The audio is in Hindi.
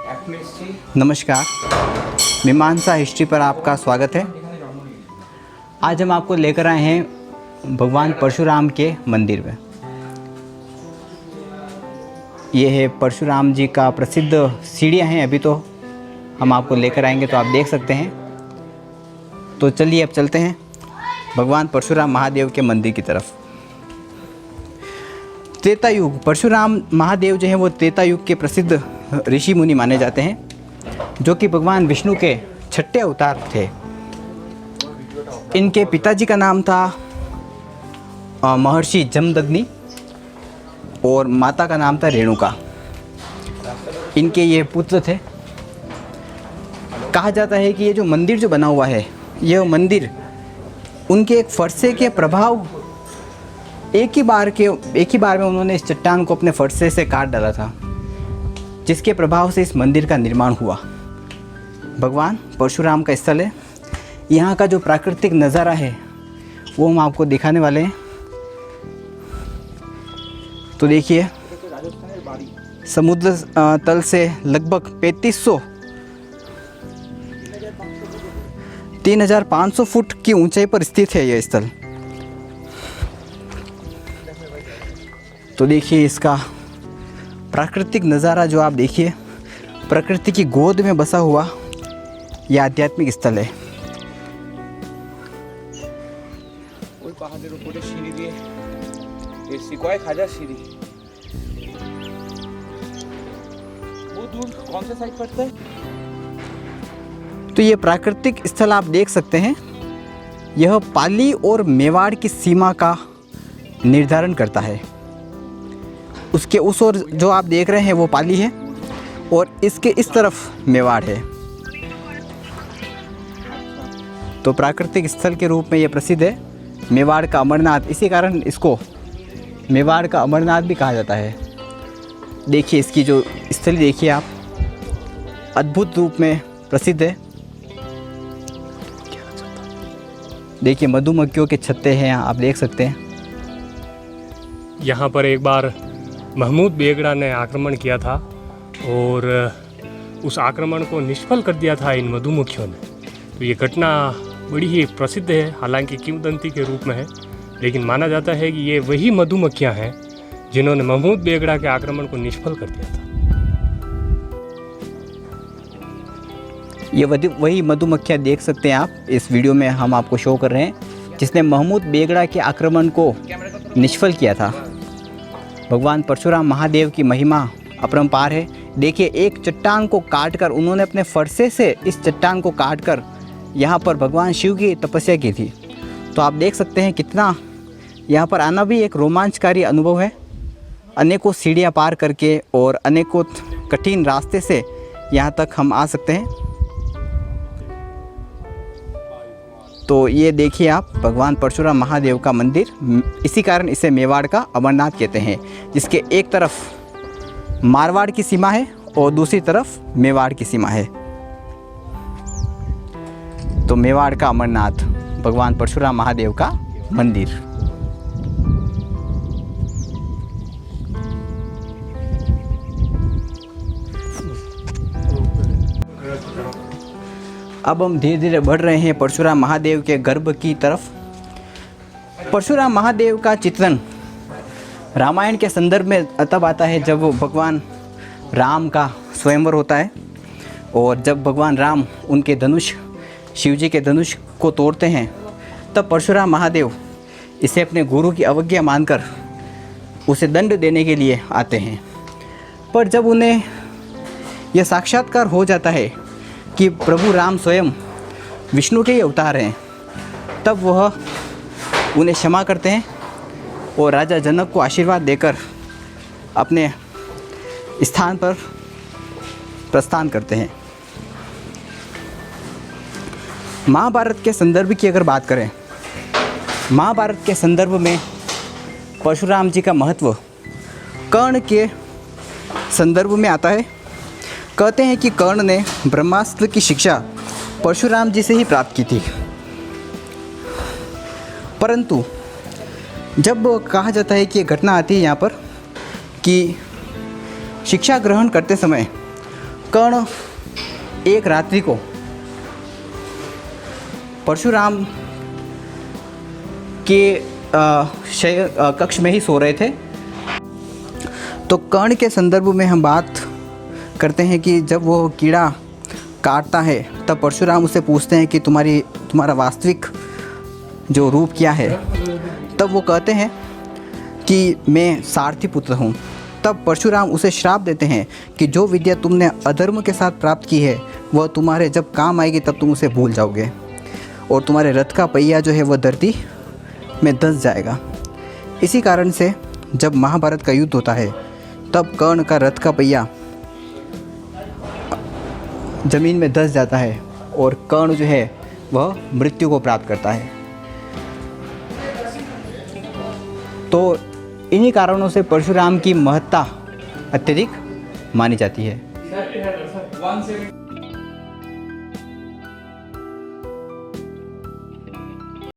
नमस्कार, मीमांसा हिस्ट्री पर आपका स्वागत है। आज हम आपको लेकर आए हैं भगवान परशुराम के मंदिर में। ये है परशुराम जी का प्रसिद्ध सीढ़ियाँ हैं। अभी तो हम आपको लेकर आएंगे तो आप देख सकते हैं। तो चलिए अब चलते हैं भगवान परशुराम महादेव के मंदिर की तरफ। त्रेता युग, परशुराम महादेव जो हैं वो त्रेता युग के प्रसिद्ध ऋषि मुनि माने जाते हैं, जो कि भगवान विष्णु के छठे अवतार थे। इनके पिताजी का नाम था महर्षि जमदग्नि और माता का नाम था रेणुका। इनके ये पुत्र थे। कहा जाता है कि ये जो मंदिर जो बना हुआ है, यह मंदिर उनके एक फरसे के प्रभाव एक ही बार में उन्होंने इस चट्टान को अपने फरसे से काट डाला था, जिसके प्रभाव से इस मंदिर का निर्माण हुआ। भगवान परशुराम का स्थल है। यहाँ का जो प्राकृतिक नज़ारा है वो हम आपको दिखाने वाले हैं। तो देखिए, समुद्र तल से लगभग 3,500 फुट की ऊंचाई पर स्थित है यह स्थल। तो देखिए इसका प्राकृतिक नज़ारा जो आप देखिए, प्रकृति की गोद में बसा हुआ यह आध्यात्मिक स्थल है। कौन से साइड पड़ता है? तो ये प्राकृतिक स्थल आप देख सकते हैं। यह पाली और मेवाड़ की सीमा का निर्धारण करता है। उसके उस ओर जो आप देख रहे हैं वो पाली है और इसके इस तरफ मेवाड़ है। तो प्राकृतिक स्थल के रूप में ये प्रसिद्ध है। मेवाड़ का अमरनाथ, इसी कारण इसको मेवाड़ का अमरनाथ भी कहा जाता है। देखिए इसकी जो स्थली देखिए आप, अद्भुत रूप में प्रसिद्ध है। देखिए मधुमक्खियों के छत्ते हैं, आप देख सकते हैं। यहाँ पर एक बार महमूद बेगड़ा ने आक्रमण किया था और उस आक्रमण को निष्फल कर दिया था इन मधुमक्खियों ने। तो ये घटना बड़ी ही प्रसिद्ध है, हालांकि किंवदंती के रूप में है, लेकिन माना जाता है कि ये वही मधुमक्खियाँ हैं जिन्होंने महमूद बेगड़ा के आक्रमण को निष्फल कर दिया था। ये वही मधुमक्खियाँ देख सकते हैं आप, इस वीडियो में हम आपको शो कर रहे हैं, जिसने महमूद बेगड़ा के आक्रमण को निष्फल किया था। भगवान परशुराम महादेव की महिमा अपरंपार है। देखिए एक चट्टान को काटकर उन्होंने अपने फरसे से इस चट्टान को काटकर यहाँ पर भगवान शिव की तपस्या की थी। तो आप देख सकते हैं कितना यहाँ पर आना भी एक रोमांचकारी अनुभव है। अनेकों सीढ़ियाँ पार करके और अनेकों कठिन रास्ते से यहाँ तक हम आ सकते हैं। तो ये देखिए आप, भगवान परशुराम महादेव का मंदिर, इसी कारण इसे मेवाड़ का अमरनाथ कहते हैं, जिसके एक तरफ मारवाड़ की सीमा है और दूसरी तरफ मेवाड़ की सीमा है। तो मेवाड़ का अमरनाथ, भगवान परशुराम महादेव का मंदिर। अब हम धीरे धीरे बढ़ रहे हैं परशुराम महादेव के गर्भ की तरफ। परशुराम महादेव का चित्रण रामायण के संदर्भ में तब आता है जब भगवान राम का स्वयंवर होता है, और जब भगवान राम उनके धनुष, शिवजी के धनुष को तोड़ते हैं, तब परशुराम महादेव इसे अपने गुरु की अवज्ञा मानकर उसे दंड देने के लिए आते हैं। पर जब उन्हें यह साक्षात्कार हो जाता है कि प्रभु राम स्वयं विष्णु के ही अवतार हैं, तब वह उन्हें क्षमा करते हैं और राजा जनक को आशीर्वाद देकर अपने स्थान पर प्रस्थान करते हैं। महाभारत के संदर्भ की अगर बात करें, महाभारत के संदर्भ में परशुराम जी का महत्व कर्ण के संदर्भ में आता है। कहते हैं कि कर्ण ने ब्रह्मास्त्र की शिक्षा परशुराम जी से ही प्राप्त की थी, परंतु जब कहा जाता है कि ये घटना आती है यहाँ पर कि शिक्षा ग्रहण करते समय कर्ण एक रात्रि को परशुराम के कक्ष में ही सो रहे थे। तो कर्ण के संदर्भ में हम बात करते हैं कि जब वो कीड़ा काटता है तब परशुराम उससे पूछते हैं कि तुम्हारा वास्तविक जो रूप क्या है। तब वो कहते हैं कि मैं सारथी पुत्र हूँ। तब परशुराम उसे श्राप देते हैं कि जो विद्या तुमने अधर्म के साथ प्राप्त की है वह तुम्हारे जब काम आएगी तब तुम उसे भूल जाओगे और तुम्हारे रथ का पहिया जो है वह धरती में धंस जाएगा। इसी कारण से जब महाभारत का युद्ध होता है तब कर्ण का रथ का पहिया ज़मीन में धंस जाता है और कर्ण जो है वह मृत्यु को प्राप्त करता है। तो इन्हीं कारणों से परशुराम की महत्ता अत्यधिक मानी जाती है।